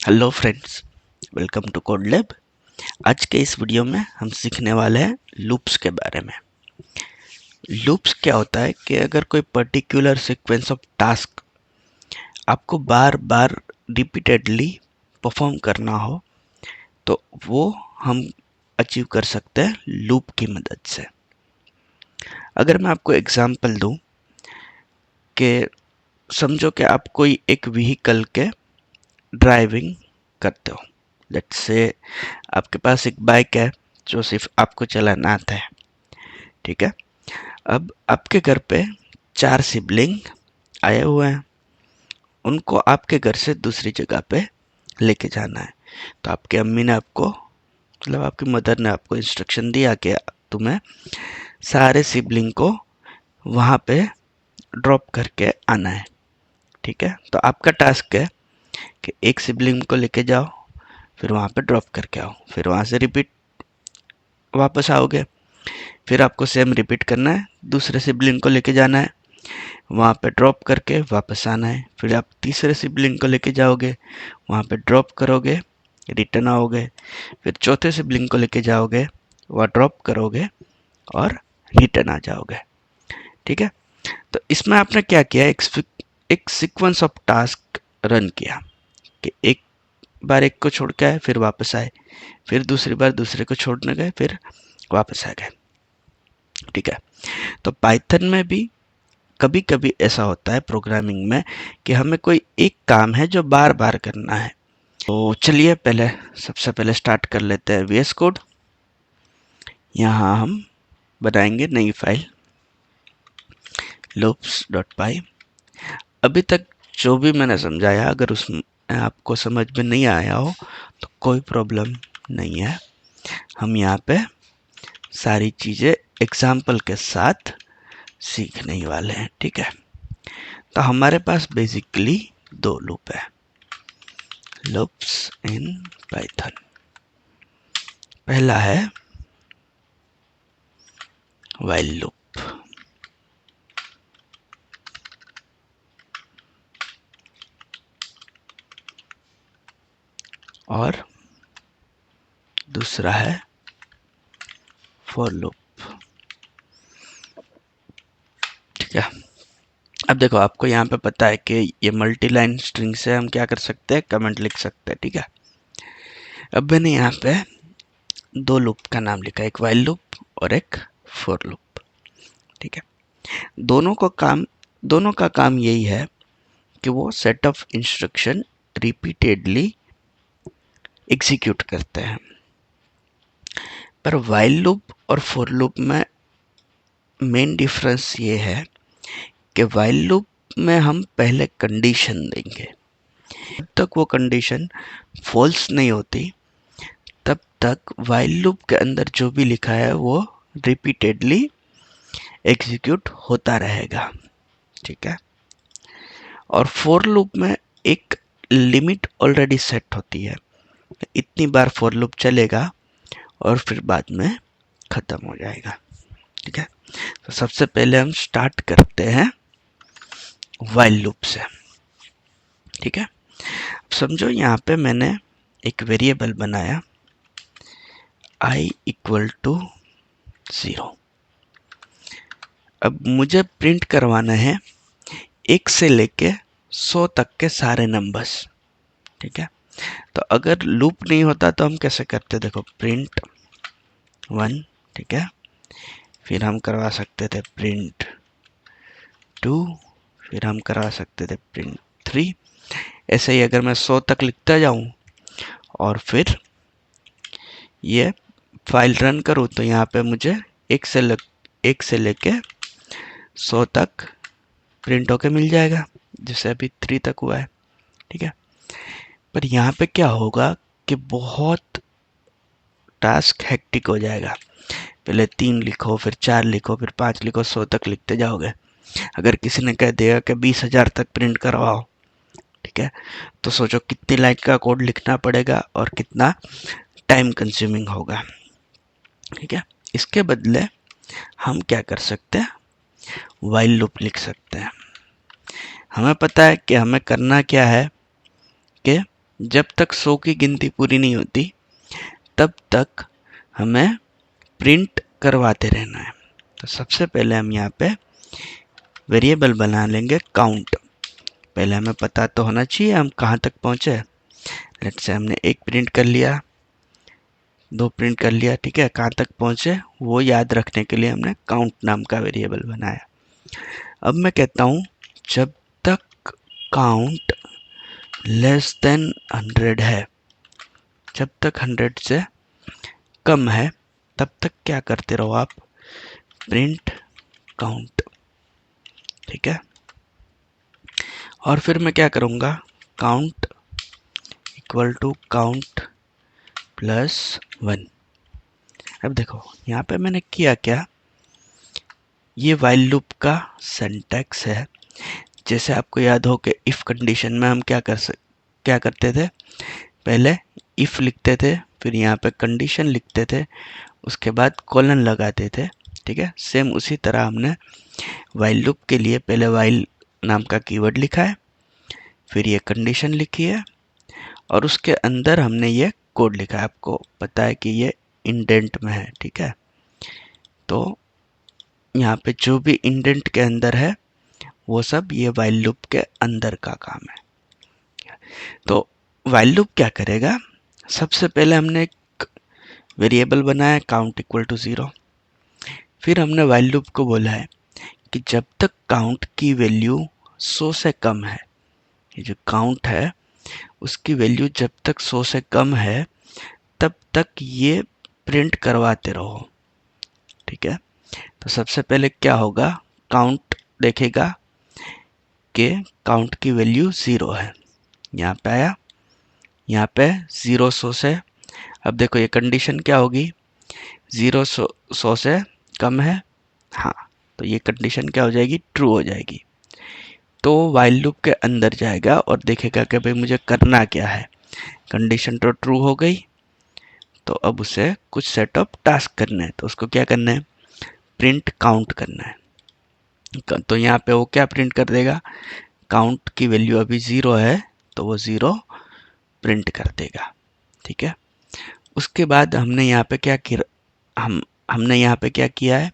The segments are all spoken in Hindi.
Hello friends, welcome to code lab. आज के इस वीडियो में हम सीखने वाले हैं लूप्स के बारे में। लूप्स क्या होता है कि अगर कोई पर्टिकुलर सीक्वेंस ऑफ टास्क आपको बार बार रिपीटेडली परफॉर्म करना हो तो वो हम अचीव कर सकते हैं लूप की मदद से। अगर मैं आपको एग्जांपल दूं कि समझो कि आप कोई एक व्हीकल के ड्राइविंग करते हो। लेट्स से आपके पास एक बाइक है जो सिर्फ आपको चलाना आता है, ठीक है। अब आपके घर पे 4 सिबलिंग आए हुए हैं, उनको आपके घर से दूसरी जगह पे लेके जाना है। तो आपकी अम्मी ने आपको मतलब आपकी मदर ने आपको इंस्ट्रक्शन दिया कि तुम्हें सारे सिबलिंग को वहाँ पे ड्रॉप करके आना है, ठीक है। तो आपका टास्क है कि एक सिबलिंग को लेके जाओ, फिर वहाँ पे ड्रॉप करके आओ, फिर वहाँ से रिपीट वापस आओगे, फिर आपको सेम रिपीट करना है, दूसरे सिबलिंग को लेके जाना है, वहाँ पे ड्रॉप करके वापस आना है, फिर आप तीसरे सिबलिंग को लेके जाओगे, वहाँ पे ड्रॉप करोगे, रिटर्न आओगे, फिर चौथे सिबलिंग को लेके जाओगे, वहाँ ड्रॉप करोगे और रिटर्न आ जाओगे, ठीक है। तो इसमें आपने क्या किया, एक सीक्वेंस ऑफ टास्क रन किया कि एक बार एक को छोड़ के आए, फिर वापस आए, फिर दूसरी बार दूसरे को छोड़ने गए, फिर वापस आ गए, ठीक है। तो पाइथन में भी कभी कभी ऐसा होता है प्रोग्रामिंग में कि हमें कोई एक काम है जो बार बार करना है। तो चलिए सबसे पहले स्टार्ट कर लेते हैं VS कोड। यहाँ हम बनाएंगे नई फाइल loops.py। अभी तक जो भी मैंने समझाया, अगर उसमें आपको समझ में नहीं आया हो तो कोई प्रॉब्लम नहीं है, हम यहाँ पे सारी चीज़ें एग्जाम्पल के साथ सीखने ही वाले हैं, ठीक है। तो हमारे पास बेसिकली दो लूप है, लूप्स इन पाइथन। पहला है व्हाइल लूप, और दूसरा है फॉर लूप, ठीक है। अब देखो, आपको यहाँ पे पता है कि ये मल्टी लाइन स्ट्रिंग से हम क्या कर सकते हैं, कमेंट लिख सकते हैं, ठीक है। अब मैंने यहाँ पे दो लूप का नाम लिखा है, एक व्हाइल लूप और एक फॉर लूप, ठीक है। दोनों का काम यही है कि वो set of instruction repeatedly execute करते हैं। पर व्हाइल लूप और फॉर लूप में मेन डिफरेंस ये है कि व्हाइल लूप में हम पहले कंडीशन देंगे, जब तक वो कंडीशन फॉल्स नहीं होती तब तक व्हाइल लूप के अंदर जो भी लिखा है वो रिपीटेडली एग्जीक्यूट होता रहेगा, ठीक है। और फॉर लूप में एक लिमिट ऑलरेडी सेट होती है, इतनी बार फॉर लूप चलेगा और फिर बाद में खत्म हो जाएगा, ठीक है। तो सबसे पहले हम स्टार्ट करते हैं व्हाइल लूप से, ठीक है। समझो यहाँ पे मैंने एक वेरिएबल बनाया i इक्वल टू 0। अब मुझे प्रिंट करवाना है 1 से लेके 100 तक के सारे नंबर्स, ठीक है। तो अगर लूप नहीं होता तो हम कैसे करते, देखो प्रिंट 1, ठीक है, फिर हम करवा सकते थे प्रिंट 2, फिर हम करवा सकते थे प्रिंट 3। ऐसे ही अगर मैं 100 तक लिखता जाऊं और फिर ये फाइल रन करूं तो यहाँ पे मुझे एक से लेके 100 तक प्रिंट होके मिल जाएगा, जैसे अभी 3 तक हुआ है, ठीक है। पर यहाँ पे क्या होगा कि बहुत टास्क हेक्टिक हो जाएगा, पहले 3 लिखो, फिर 4 लिखो, फिर 5 लिखो, 100 तक लिखते जाओगे। अगर किसी ने कह दिया कि 20,000 तक प्रिंट करवाओ, ठीक है, तो सोचो कितनी लाइन का कोड लिखना पड़ेगा और कितना टाइम कंज्यूमिंग होगा, ठीक है। इसके बदले हम क्या कर सकते हैं, व्हाइल लूप लिख सकते हैं। हमें पता है कि हमें करना क्या है कि जब तक 100 की गिनती पूरी नहीं होती तब तक हमें प्रिंट करवाते रहना है। तो सबसे पहले हम यहाँ पे वेरिएबल बना लेंगे काउंट। पहले हमें पता तो होना चाहिए हम कहाँ तक पहुँचे। लेट्स से हमने 1 प्रिंट कर लिया, 2 प्रिंट कर लिया, ठीक है। कहाँ तक पहुँचे वो याद रखने के लिए हमने काउंट नाम का वेरिएबल बनाया। अब मैं कहता हूँ जब तक काउंट लेस देन 100 है, जब तक 100 से कम है तब तक क्या करते रहो आप, प्रिंट काउंट, ठीक है। और फिर मैं क्या करूँगा, count equal to count plus 1। अब देखो यहाँ पे मैंने किया क्या, ये वाइल लूप का सिंटैक्स है। जैसे आपको याद हो कि इफ़ कंडीशन में हम क्या करते थे, पहले इफ़ लिखते थे, फिर यहाँ पे कंडीशन लिखते थे, उसके बाद कोलन लगाते थे, ठीक है। सेम उसी तरह हमने वाइल लूप के लिए पहले वाइल नाम का कीवर्ड लिखा है, फिर ये कंडीशन लिखी है, और उसके अंदर हमने ये कोड लिखा है। आपको पता है कि ये इंडेंट में है, ठीक है। तो यहाँ पे जो भी इंडेंट के अंदर है वो सब ये वाइल लूप के अंदर का काम है। तो वाइल लूप क्या करेगा, सबसे पहले हमने एक वेरिएबल बनाया काउंट इक्वल टू 0। फिर हमने वाइल लूप को बोला है कि जब तक काउंट की वैल्यू 100 से कम है, ये जो काउंट है उसकी वैल्यू जब तक 100 से कम है तब तक ये प्रिंट करवाते रहो, ठीक है। तो सबसे पहले क्या होगा, काउंट देखेगा कि काउंट की वैल्यू 0 है, यहाँ पे आया, यहाँ पे 0 100 से। अब देखो ये कंडीशन क्या होगी, 0 100 से कम है, हाँ, तो ये कंडीशन क्या हो जाएगी, ट्रू हो जाएगी। तो वाइल लूप के अंदर जाएगा और देखेगा कि भाई मुझे करना क्या है। कंडीशन तो ट्रू हो गई, तो अब उसे कुछ सेट ऑफ टास्क करना है। तो उसको क्या करना है, प्रिंट काउंट करना है। तो यहाँ पे वो क्या प्रिंट कर देगा, काउंट की वैल्यू अभी 0 है तो वो 0 प्रिंट कर देगा, ठीक है। उसके बाद हमने यहाँ पे क्या किया, हमने यहाँ पे क्या किया है,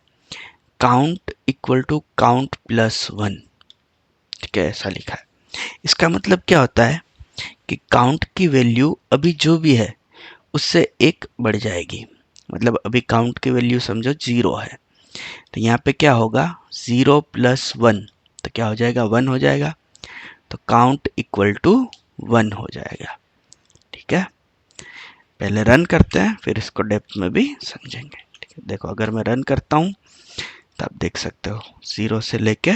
count equal to count plus 1, ठीक है, ऐसा लिखा है। इसका मतलब क्या होता है कि काउंट की वैल्यू अभी जो भी है उससे 1 बढ़ जाएगी। मतलब अभी काउंट की वैल्यू समझो 0 है, तो यहाँ पे क्या होगा, 0 प्लस 1, तो क्या हो जाएगा, 1 हो जाएगा। तो काउंट इक्वल टू 1 हो जाएगा, ठीक है। पहले रन करते हैं फिर इसको डेप्थ में भी समझेंगे, ठीक है। देखो अगर मैं रन करता हूँ तो आप देख सकते हो 0 से लेके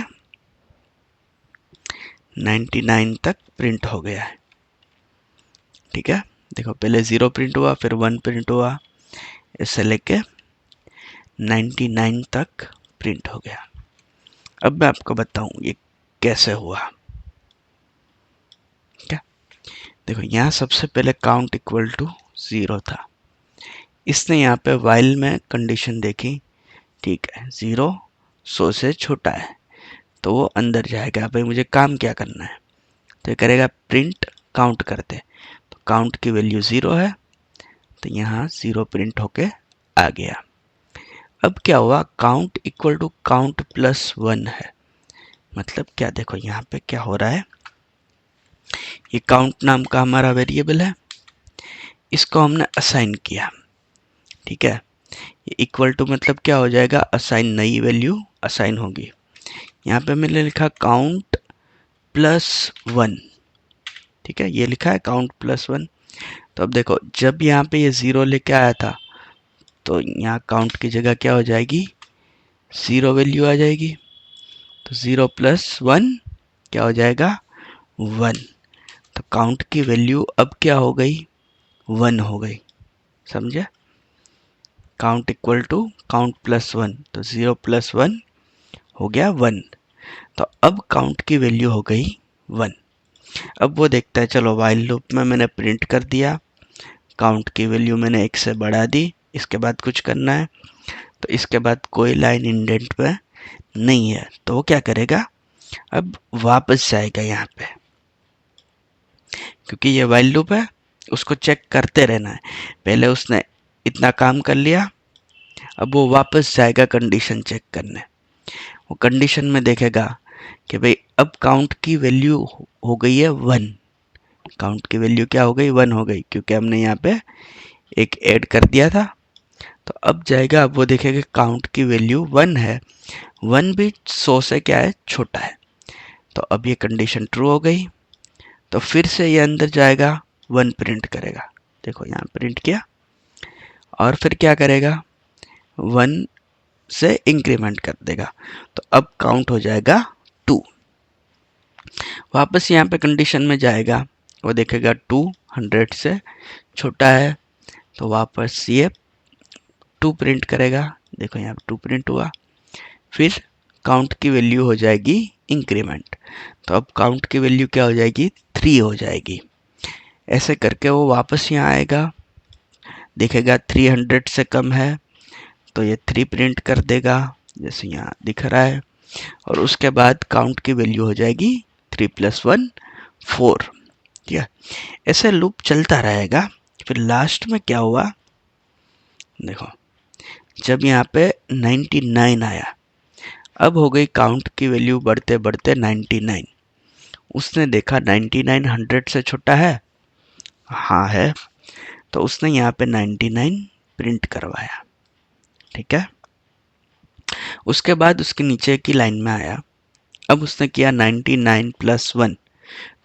99 तक प्रिंट हो गया है, ठीक है। देखो पहले 0 प्रिंट हुआ, फिर 1 प्रिंट हुआ, इससे लेके 99 तक प्रिंट हो गया। अब मैं आपको बताऊं ये कैसे हुआ, क्या। देखो यहाँ सबसे पहले काउंट इक्वल टू 0 था, इसने यहाँ पे वाइल में कंडीशन देखी, ठीक है, 0 100 से छोटा है तो वो अंदर जाएगा। भाई मुझे काम क्या करना है, तो ये करेगा प्रिंट काउंट करते, तो काउंट की वैल्यू 0 है तो यहाँ 0 प्रिंट होके आ गया। अब क्या हुआ, count equal to count plus 1 है, मतलब क्या, देखो यहाँ पे क्या हो रहा है, ये काउंट नाम का हमारा वेरिएबल है, इसको हमने असाइन किया, ठीक है। ये इक्वल टू मतलब क्या हो जाएगा, असाइन, नई वैल्यू असाइन होगी। यहाँ पे मैंने लिखा काउंट प्लस 1, ठीक है, ये लिखा है काउंट प्लस 1। तो अब देखो जब यहाँ पे ये 0 लेके आया था तो यहाँ काउंट की जगह क्या हो जाएगी, 0 वैल्यू आ जाएगी। तो 0 प्लस 1 क्या हो जाएगा, 1। तो काउंट की वैल्यू अब क्या हो गई, 1 हो गई, समझे। Count equal to count plus 1, तो 0 प्लस 1 हो गया 1। तो अब काउंट की वैल्यू हो गई 1। अब वो देखता है, चलो वाइल लूप में मैंने प्रिंट कर दिया, काउंट की वैल्यू मैंने 1 से बढ़ा दी, इसके बाद कुछ करना है, तो इसके बाद कोई लाइन इंडेंट पे नहीं है, तो वो क्या करेगा, अब वापस जाएगा यहाँ पे क्योंकि ये वाइल लूप है, उसको चेक करते रहना है। पहले उसने इतना काम कर लिया, अब वो वापस जाएगा कंडीशन चेक करने। वो कंडीशन में देखेगा कि भाई अब काउंट की वैल्यू हो गई है 1। काउंट की वैल्यू क्या हो गई? 1 हो गई, क्योंकि हमने यहाँ पे एक ऐड कर दिया था। तो अब जाएगा, अब वो देखेगा काउंट की वैल्यू 1 है, 1 भी 100 से क्या है? छोटा है। तो अब ये कंडीशन ट्रू हो गई। तो फिर से ये अंदर जाएगा, 1 प्रिंट करेगा। देखो यहाँ प्रिंट किया, और फिर क्या करेगा? 1 से इंक्रीमेंट कर देगा। तो अब काउंट हो जाएगा 2। वापस यहाँ पे कंडीशन में जाएगा, वो देखेगा 2 100 से छोटा है, तो वापस ये 2 प्रिंट करेगा। देखो यहाँ पे 2 प्रिंट हुआ। फिर काउंट की वैल्यू हो जाएगी इंक्रीमेंट। तो अब काउंट की वैल्यू क्या हो जाएगी? 3 हो जाएगी। ऐसे करके वो वापस यहाँ आएगा, देखेगा 300 से कम है, तो ये 3 प्रिंट कर देगा, जैसे यहाँ दिख रहा है। और उसके बाद काउंट की वैल्यू हो जाएगी 3 + 1 4। ठीक है, ऐसे लूप चलता रहेगा। फिर लास्ट में क्या हुआ? देखो, जब यहाँ पे 99 आया, अब हो गई काउंट की वैल्यू बढ़ते बढ़ते 99। उसने देखा 99 100 से छोटा है, हाँ है, तो उसने यहाँ पे 99 प्रिंट करवाया। ठीक है, उसके बाद उसके नीचे की लाइन में आया, अब उसने किया 99 + 1,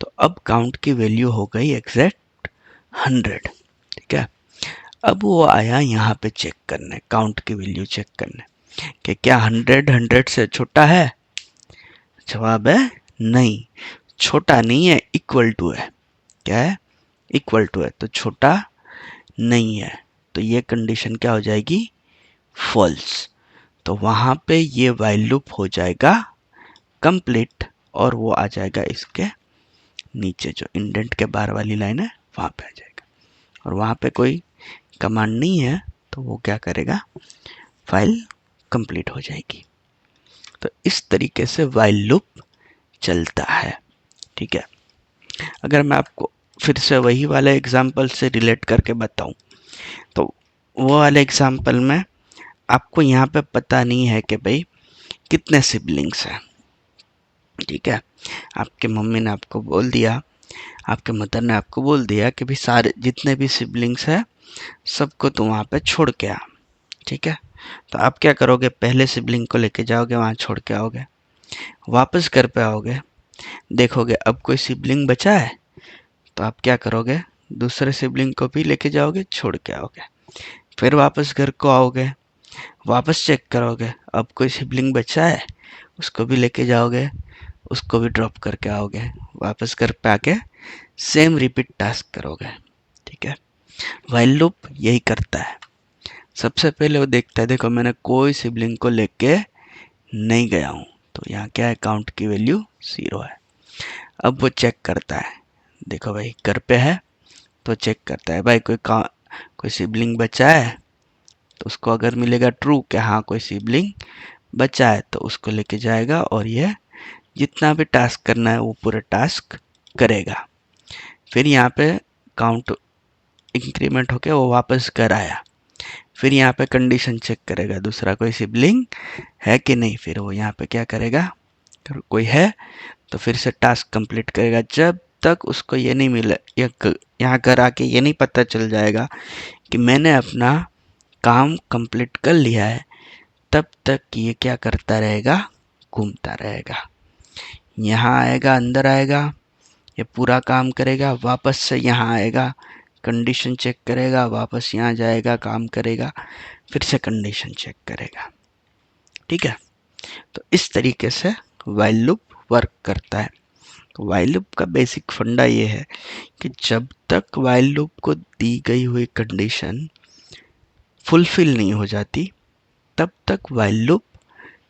तो अब काउंट की वैल्यू हो गई एग्जैक्ट 100। ठीक है, अब वो आया यहाँ पे चेक करने, काउंट की वैल्यू चेक करने कि क्या 100 100 से छोटा है। जवाब है नहीं, छोटा नहीं है, इक्वल टू है। क्या है? इक्वल टू है, तो छोटा नहीं है। तो ये कंडीशन क्या हो जाएगी? फॉल्स। तो वहां पे ये व्हाइल लूप हो जाएगा कंप्लीट, और वो आ जाएगा इसके नीचे, जो इंडेंट के बाहर वाली लाइन है वहां पे आ जाएगा। और वहां पे कोई कमांड नहीं है, तो वो क्या करेगा? फाइल कंप्लीट हो जाएगी। तो इस तरीके से व्हाइल लूप चलता है। ठीक है, अगर मैं आपको फिर से वही वाले एग्जाम्पल से रिलेट करके बताऊं, तो वो वाले एग्जाम्पल में आपको यहाँ पे पता नहीं है कि भाई कितने सिबलिंग्स हैं। ठीक है, आपके मम्मी ने आपको बोल दिया, आपके मदर ने आपको बोल दिया कि भाई सारे जितने भी सिबलिंग्स हैं सबको तुम वहाँ पे छोड़ के आ। ठीक है, तो आप क्या करोगे? पहले सिबलिंग को लेके जाओगे, वहाँ छोड़ के आओगे, वापस घर पे आओगे, देखोगे अब कोई सिबलिंग बचा है, तो आप क्या करोगे? दूसरे सिबलिंग को भी लेके जाओगे, छोड़ के आओगे, फिर वापस घर को आओगे, वापस चेक करोगे अब कोई सिबलिंग बचा है, उसको भी लेके जाओगे, उसको भी ड्रॉप करके आओगे, वापस घर पे आके सेम रिपीट टास्क करोगे। ठीक है, व्हाइल लूप यही करता है। सबसे पहले वो देखता है, देखो मैंने कोई सिबलिंग को लेके नहीं गया हूँ, तो यहाँ क्या है? काउंट की वैल्यू 0 है। अब वो चेक करता है, देखो भाई घर पे है, तो चेक करता है भाई कोई सिबलिंग बचा है, तो उसको अगर मिलेगा ट्रू कि हाँ कोई सिबलिंग बचा है, तो उसको लेके जाएगा, और ये जितना भी टास्क करना है वो पूरा टास्क करेगा। फिर यहाँ पे काउंट इंक्रीमेंट होके वो वापस घर आया, फिर यहाँ पे कंडीशन चेक करेगा दूसरा कोई सिबलिंग है कि नहीं, फिर वो यहाँ पे क्या करेगा? अगर कोई है तो फिर से टास्क कंप्लीट करेगा, जब तक उसको ये नहीं मिले, यहाँ घर आके ये नहीं पता चल जाएगा कि मैंने अपना काम कंप्लीट कर लिया है, तब तक ये क्या करता रहेगा? घूमता रहेगा। यहाँ आएगा, अंदर आएगा, ये पूरा काम करेगा, वापस से यहाँ आएगा, कंडीशन चेक करेगा, वापस यहाँ जाएगा, काम करेगा, फिर से कंडीशन चेक करेगा। ठीक है, तो इस तरीके से व्हाइल लूप वर्क करता है। तो व्हाइल लूप का बेसिक फंडा ये है कि जब तक व्हाइल लूप को दी गई हुई कंडीशन फुलफिल नहीं हो जाती, तब तक व्हाइल लूप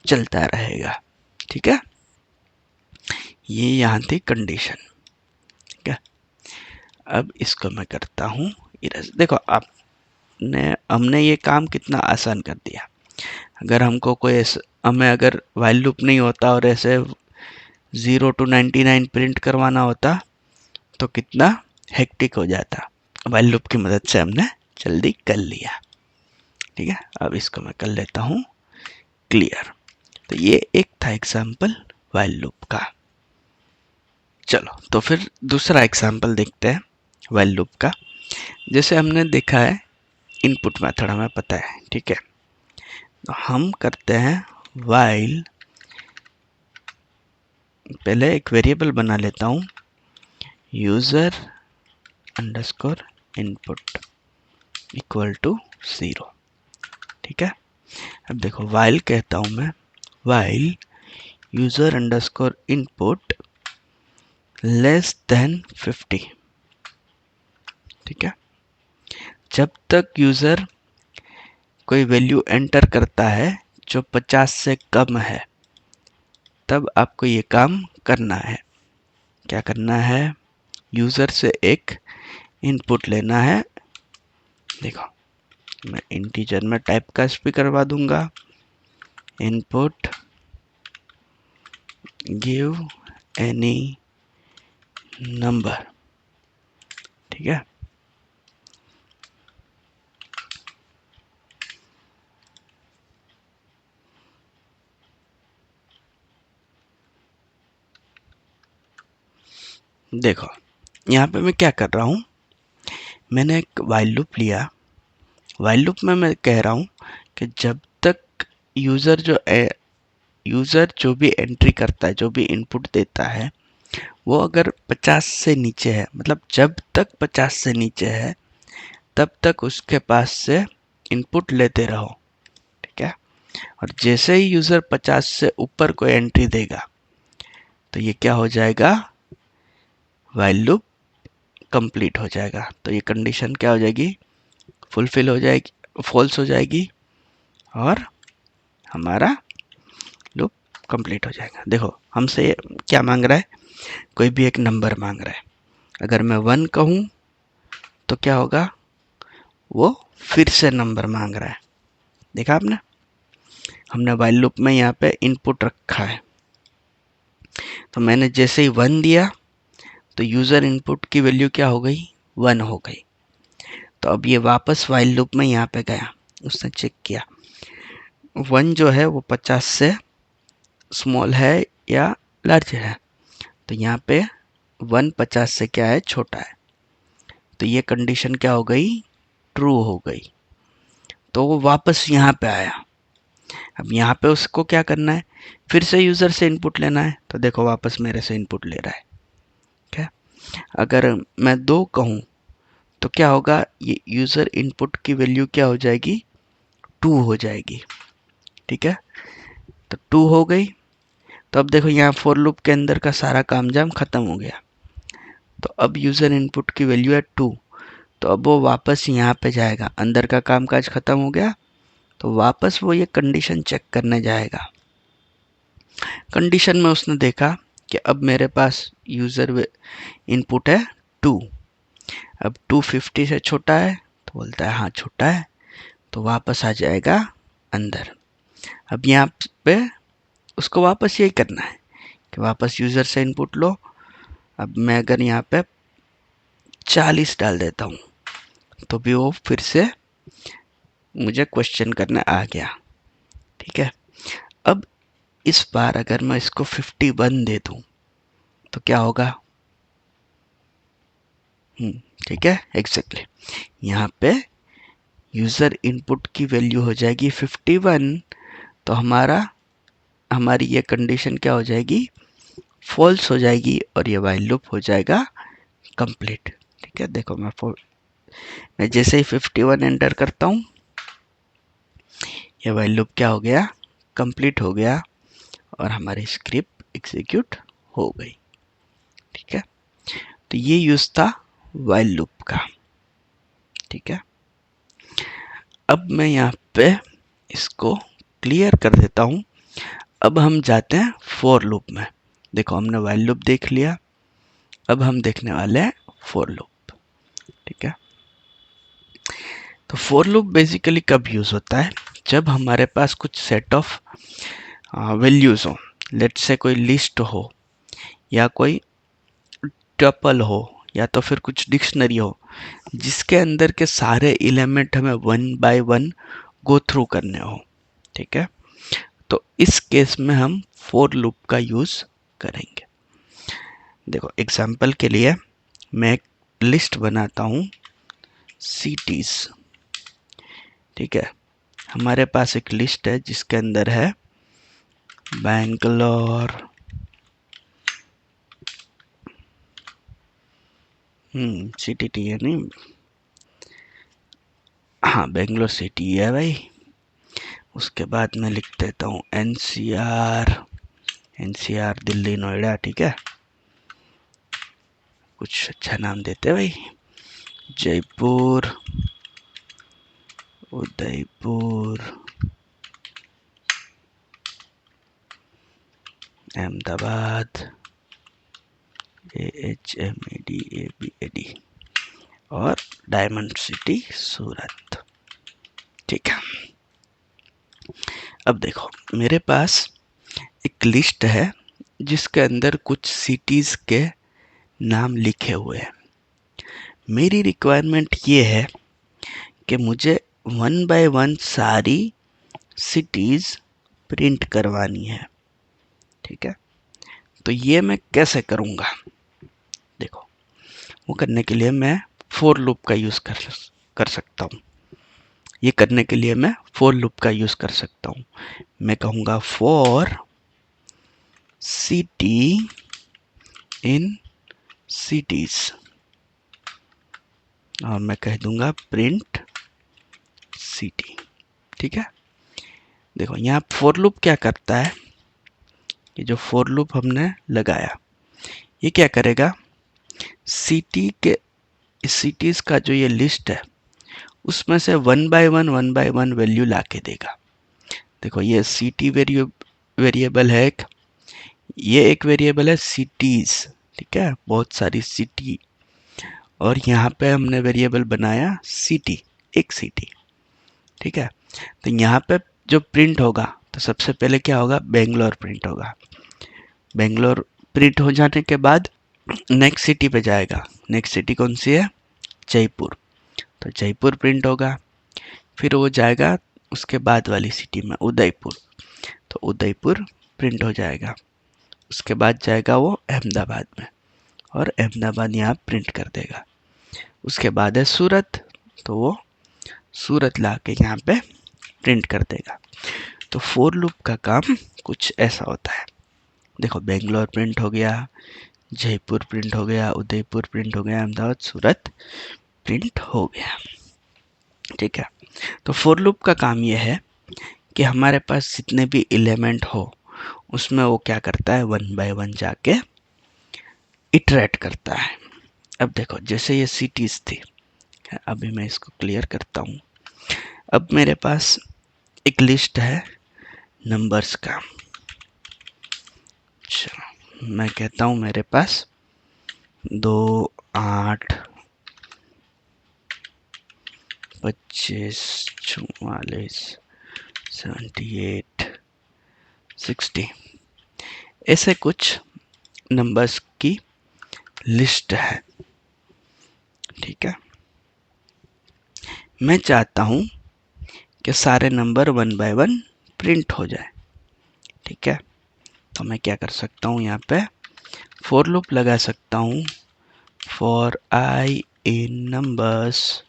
चलता रहेगा। ठीक है, ये यहाँ थी कंडीशन। ठीक है, अब इसको मैं करता हूँ इरेज। देखो हमने ये काम कितना आसान कर दिया। अगर हमको कोई हमें अगर व्हाइल लूप नहीं होता और ऐसे 0 to 99 प्रिंट करवाना होता, तो कितना हेक्टिक हो जाता। व्हाइल लूप की मदद से हमने जल्दी कर लिया। ठीक है, अब इसको मैं कर लेता हूँ क्लियर। तो ये एक था एग्जाम्पल व्हाइल लूप का। चलो तो फिर दूसरा एग्जाम्पल देखते हैं व्हाइल लूप का। जैसे हमने देखा है इनपुट मेथड हमें पता है, ठीक है, तो हम करते हैं व्हाइल, पहले एक वेरिएबल बना लेता हूँ user underscore input equal to 0। ठीक है, अब देखो व्हाइल कहता हूँ मैं, while user underscore input less than 50। ठीक है, जब तक यूजर कोई वैल्यू एंटर करता है जो 50 से कम है, तब आपको ये काम करना है। क्या करना है, यूजर से एक इनपुट लेना है। देखो मैं इंटीजर में टाइप कास्ट भी करवा दूंगा, इनपुट गिव एनी नंबर। ठीक है, देखो यहाँ पे मैं क्या कर रहा हूँ, मैंने एक व्हाइल लूप लिया। व्हाइल लूप में मैं कह रहा हूँ कि जब तक यूज़र जो भी एंट्री करता है, जो भी इनपुट देता है, वो अगर 50 से नीचे है, मतलब जब तक 50 से नीचे है तब तक उसके पास से इनपुट लेते रहो। ठीक है, और जैसे ही यूज़र 50 से ऊपर कोई एंट्री देगा तो ये क्या हो जाएगा, व्हाइल लूप कंप्लीट हो जाएगा। तो ये कंडीशन क्या हो जाएगी, फुलफिल हो जाएगी, फॉल्स हो जाएगी, और हमारा लूप कंप्लीट हो जाएगा। देखो हमसे क्या मांग रहा है, कोई भी एक नंबर मांग रहा है। अगर मैं 1 कहूँ तो क्या होगा, वो फिर से नंबर मांग रहा है। देखा आपने, हमने व्हाइल लूप में यहाँ पे इनपुट रखा है, तो मैंने जैसे ही 1 दिया तो यूज़र इनपुट की वैल्यू क्या हो गई, 1 हो गई। तो अब ये वापस व्हाइल लूप में यहाँ पे गया, उसने चेक किया 1 जो है वो 50 से स्मॉल है या लार्ज है, तो यहाँ पे 1 50 से क्या है, छोटा है। तो ये कंडीशन क्या हो गई, ट्रू हो गई। तो वो वापस यहाँ पे आया। अब यहाँ पे उसको क्या करना है, फिर से यूज़र से इनपुट लेना है। तो देखो वापस मेरे से इनपुट ले रहा है। क्या, अगर मैं 2 कहूँ तो क्या होगा, ये यूज़र इनपुट की वैल्यू क्या हो जाएगी, 2 हो जाएगी। ठीक है, तो 2 हो गई। तो अब देखो यहाँ फॉर लूप के अंदर का सारा काम जाम खत्म हो गया। तो अब यूज़र इनपुट की वैल्यू है 2, तो अब वो वापस यहाँ पे जाएगा, अंदर का काम काज खत्म हो गया, तो वापस वो ये कंडीशन चेक करने जाएगा। कंडीशन में उसने देखा कि अब मेरे पास यूज़र इनपुट है 2, अब 250 से छोटा है, तो बोलता है हाँ छोटा है, तो वापस आ जाएगा अंदर। अब यहाँ पे उसको वापस यही करना है कि वापस यूज़र से इनपुट लो। अब मैं अगर यहाँ पे 40 डाल देता हूँ तो भी वो फिर से मुझे क्वेश्चन करने आ गया। ठीक है, अब इस बार अगर मैं इसको 51 दे दूँ तो क्या होगा, ठीक है, एग्जैक्टली यहाँ पे यूज़र इनपुट की वैल्यू हो जाएगी 51, तो हमारी ये कंडीशन क्या हो जाएगी, फॉल्स हो जाएगी, और ये व्हाइल लूप हो जाएगा कंप्लीट। ठीक है, देखो मैं जैसे ही 51 एंटर करता हूँ, ये व्हाइल लूप क्या हो गया, कंप्लीट हो गया, और हमारी स्क्रिप्ट एग्जीक्यूट हो गई। ठीक है, तो ये यूज था व्हाइल लूप का। ठीक है, अब मैं यहाँ पे इसको क्लियर कर देता हूँ। अब हम जाते हैं फॉर लूप में। देखो हमने व्हाइल लूप देख लिया, अब हम देखने वाले हैं फॉर लूप। ठीक है, तो फॉर लूप बेसिकली कब यूज होता है, जब हमारे पास कुछ सेट ऑफ वैल्यूज हो, लेट से कोई लिस्ट हो, या कोई टपल हो, या तो फिर कुछ डिक्शनरी हो जिसके अंदर के सारे एलिमेंट हमें one by one go through करने हो। ठीक है, तो इस केस में हम फॉर लूप का यूज करेंगे। देखो एग्जांपल के लिए मैं एक लिस्ट बनाता हूँ सिटीज। ठीक है, हमारे पास एक लिस्ट है जिसके अंदर है बैंगलोर, सिटी टी है नहीं, हाँ बेंगलोर सिटी है भाई। उसके बाद मैं लिख देता हूँ एनसीआर, एनसीआर दिल्ली नोएडा। ठीक है, कुछ अच्छा नाम देते हैं भाई, जयपुर, उदयपुर, अहमदाबाद, AHMEDABAD, और डायमंड सिटी सूरत। ठीक है, अब देखो मेरे पास एक लिस्ट है जिसके अंदर कुछ सिटीज के नाम लिखे हुए हैं। मेरी रिक्वायरमेंट ये है कि मुझे वन बाय वन सारी सिटीज प्रिंट करवानी है। ठीक है, तो ये मैं कैसे करूँगा? देखो वो करने के लिए मैं फॉर लूप का यूज़ कर सकता हूँ। ये करने के लिए मैं फॉर लूप का यूज़ कर सकता हूँ। मैं कहूँगा फॉर सिटी इन सिटीज, और मैं कह दूंगा प्रिंट सिटी। ठीक है, देखो यहाँ फॉर लूप क्या करता है, ये जो फॉर लूप हमने लगाया ये क्या करेगा, सिटी के सिटीज का जो ये लिस्ट है उसमें से वन बाय वन वैल्यू ला के देगा। देखो ये सिटी वेरिएबल है एक, ये एक वेरिएबल है सिटीज। ठीक है, बहुत सारी सिटी, और यहाँ पे हमने वेरिएबल बनाया सिटी, एक सिटी। ठीक है, तो यहाँ पे जो प्रिंट होगा तो सबसे पहले क्या होगा, बेंगलोर प्रिंट होगा। बेंगलोर प्रिंट हो जाने के बाद नेक्स्ट सिटी पे जाएगा। नेक्स्ट सिटी कौन सी है, जयपुर, तो जयपुर प्रिंट होगा। फिर वो जाएगा उसके बाद वाली सिटी में उदयपुर, तो उदयपुर प्रिंट हो जाएगा। उसके बाद जाएगा वो अहमदाबाद में, और अहमदाबाद यहाँ प्रिंट कर देगा। उसके बाद है सूरत, तो वो सूरत ला के यहाँ पे प्रिंट कर देगा। तो फॉर लूप का काम कुछ ऐसा होता है। देखो बेंगलोर प्रिंट हो गया, जयपुर प्रिंट हो गया, उदयपुर प्रिंट हो गया, अहमदाबाद सूरत प्रिंट हो गया। ठीक है, तो फॉर लूप का काम यह है कि हमारे पास जितने भी एलिमेंट हो उसमें वो क्या करता है, वन बाय वन जाके इटरेट करता है। अब देखो जैसे ये सिटीज थी, अभी मैं इसको क्लियर करता हूँ। अब मेरे पास एक लिस्ट है नंबर्स का। अच्छा, मैं कहता हूँ मेरे पास 2, 8, 25, 44, 78, 60, ऐसे कुछ नंबर्स की लिस्ट है। ठीक है, मैं चाहता हूँ कि सारे number one by one print हो जाए। ठीक है, तो मैं क्या कर सकता हूँ, यहाँ पे फॉर लूप लगा सकता हूँ, for I in numbers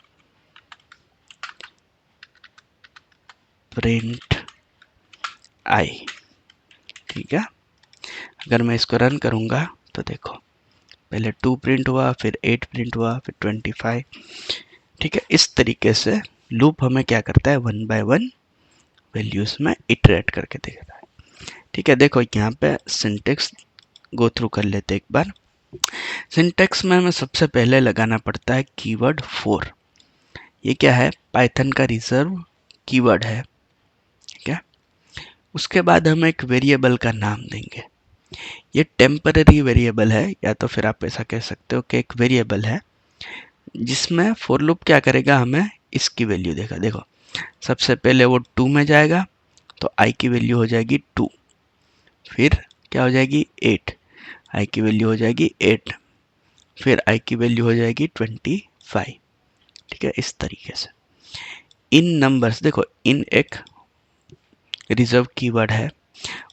print I. ठीक है, अगर मैं इसको रन करूँगा तो देखो पहले 2 प्रिंट हुआ, फिर 8 प्रिंट हुआ, फिर 25। ठीक है, इस तरीके से लूप हमें क्या करता है, वन बाय वन वैल्यूज में इटरेट करके देता है। ठीक है, देखो यहाँ पे सिंटेक्स गो थ्रू कर लेते एक बार। सिंटेक्स में हमें सबसे पहले लगाना पड़ता है कीवर्ड फॉर। ये क्या है, पाइथन का रिजर्व कीवर्ड है। ठीक है, उसके बाद हम एक वेरिएबल का नाम देंगे। ये टेम्पररी वेरिएबल है, या तो फिर आप ऐसा कह सकते हो कि एक वेरिएबल है जिसमें फॉर लूप क्या करेगा, हमें इसकी वैल्यू देगा। देखो सबसे पहले वो 2 में जाएगा तो आई की वैल्यू हो जाएगी 2, फिर क्या हो जाएगी 8, आई की वैल्यू हो जाएगी 8, फिर आई की वैल्यू हो जाएगी 25। ठीक है, इस तरीके से इन नंबर्स, देखो इन एक रिजर्व कीवर्ड है।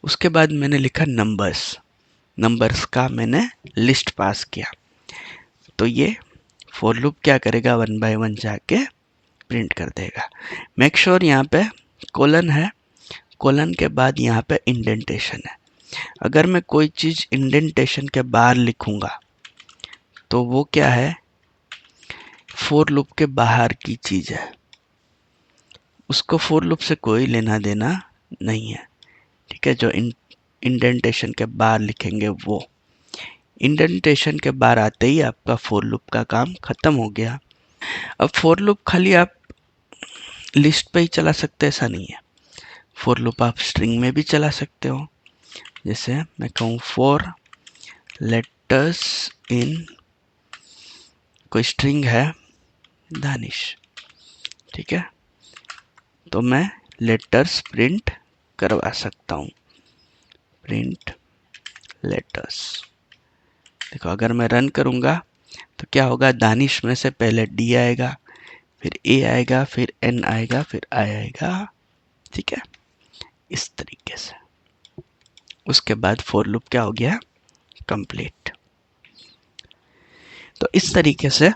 उसके बाद मैंने लिखा नंबर्स, नंबर्स का मैंने लिस्ट पास किया। तो ये फॉर लूप क्या करेगा, 1 बाय 1 जाके प्रिंट कर देगा। मेक श्योर यहाँ पे कोलन है, कोलन के बाद यहाँ पे इंडेंटेशन है। अगर मैं कोई चीज इंडेंटेशन के बाहर लिखूंगा तो वो क्या है, फॉर लूप के बाहर की चीज है, उसको फॉर लूप से कोई लेना देना नहीं है। ठीक है, जो इंडेंटेशन के बाहर लिखेंगे वो, इंडेंटेशन के बाहर आते ही आपका फॉर लूप का काम खत्म हो गया। अब फॉर लूप खाली आप लिस्ट पे ही चला सकते हैं ऐसा नहीं है, फॉर लूप आप स्ट्रिंग में भी चला सकते हो। जैसे मैं कहूँ फॉर लेटर्स इन, कोई स्ट्रिंग है दानिश, ठीक है, तो मैं लेटर्स प्रिंट करवा सकता हूँ, प्रिंट लेटर्स। देखो अगर मैं रन करूँगा तो क्या होगा, दानिश में से पहले डी आएगा, फिर ए आएगा, फिर एन आएगा, फिर आई आएगा। ठीक है, इस तरीके से उसके बाद फॉर लूप क्या हो गया, कंप्लीट। तो इस तरीके से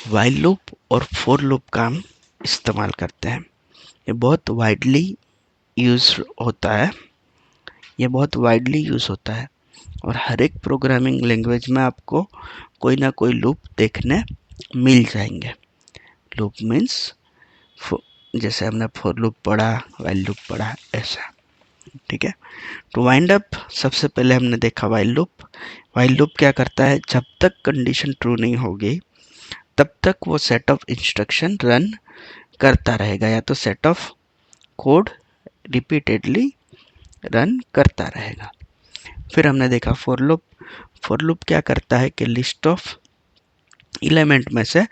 व्हाइल लूप और फॉर लूप का हम इस्तेमाल करते हैं। ये बहुत वाइडली यूज होता है, ये बहुत वाइडली यूज होता है और हर एक प्रोग्रामिंग लैंग्वेज में आपको कोई ना कोई लूप देखने मिल जाएंगे। लूप मीन्स जैसे हमने फॉर लूप पढ़ा, व्हाइल लूप पढ़ा, ऐसा। ठीक है, तो वाइंड अप सबसे पहले हमने देखा व्हाइल लूप। व्हाइल लूप क्या करता है, जब तक कंडीशन ट्रू नहीं होगी तब तक वो सेट ऑफ इंस्ट्रक्शन रन करता रहेगा, या तो set of code repeatedly run करता रहेगा। फिर हमने देखा फॉर लूप। फॉर लूप क्या करता है कि लिस्ट ऑफ एलिमेंट में से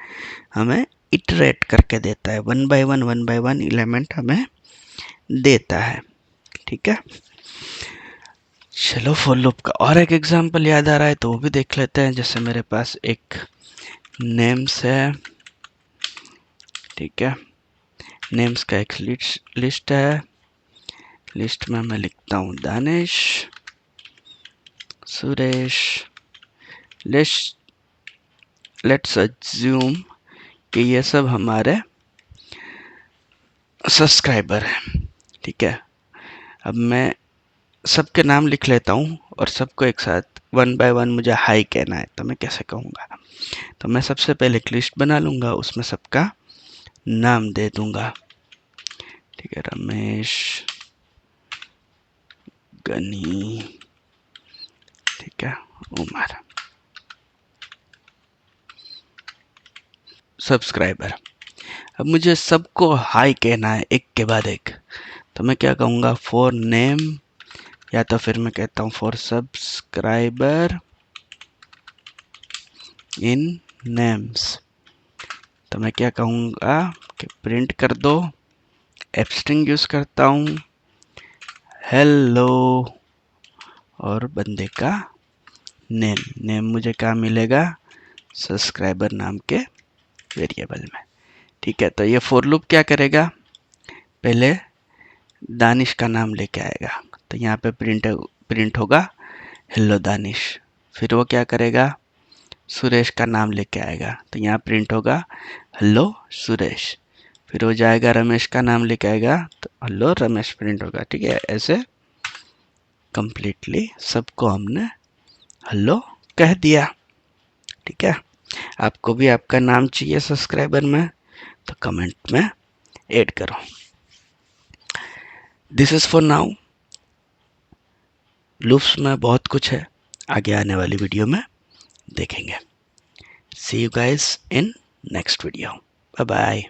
हमें इटरेट करके देता है, 1 बाय 1 एलिमेंट हमें देता है। ठीक है, चलो फॉर लूप का और एक एग्जांपल याद आ रहा है तो वो भी देख लेते हैं। जैसे मेरे पास एक नेम्स है, ठीक है, नेम्स का एक लिस्ट है, लिस्ट में मैं लिखता हूँ दानिश, सुरेश। लेट्स अज्यूम कि ये सब हमारे सब्सक्राइबर हैं। ठीक है, अब मैं सबके नाम लिख लेता हूँ और सबको एक साथ 1 बाय 1 मुझे हाई कहना है, तो मैं कैसे कहूँगा, तो मैं सबसे पहले एक लिस्ट बना लूँगा, उसमें सबका नाम दे दूँगा। ठीक है, रमेश, गनी, ठीक है, उमर, सब्सक्राइबर। अब मुझे सबको हाई कहना है एक के बाद एक, तो मैं क्या कहूँगा, फॉर नेम, या तो फिर मैं कहता हूँ फॉर सब्सक्राइबर इन नेम्स। तो मैं क्या कहूँगा कि प्रिंट कर दो, एफ स्ट्रिंग यूज करता हूँ, हेलो, और बंदे का नेम। नेम मुझे क्या मिलेगा, सब्सक्राइबर नाम के वेरिएबल में। ठीक है, तो ये फॉर लूप क्या करेगा, पहले दानिश का नाम लेके आएगा, तो यहाँ पे प्रिंट होगा हेलो दानिश। फिर वो क्या करेगा, सुरेश का नाम लेके आएगा, तो यहाँ प्रिंट होगा हेलो सुरेश। फिर वो जाएगा रमेश का नाम लेके आएगा, तो हेलो रमेश प्रिंट होगा। ठीक है, ऐसे कंप्लीटली सबको हमने हेलो कह दिया। ठीक है, आपको भी आपका नाम चाहिए सब्सक्राइबर में तो कमेंट में ऐड करो। This is for now. Loops में बहुत कुछ है, आगे आने वाली वीडियो में देखेंगे। See you guys in next video. Bye bye.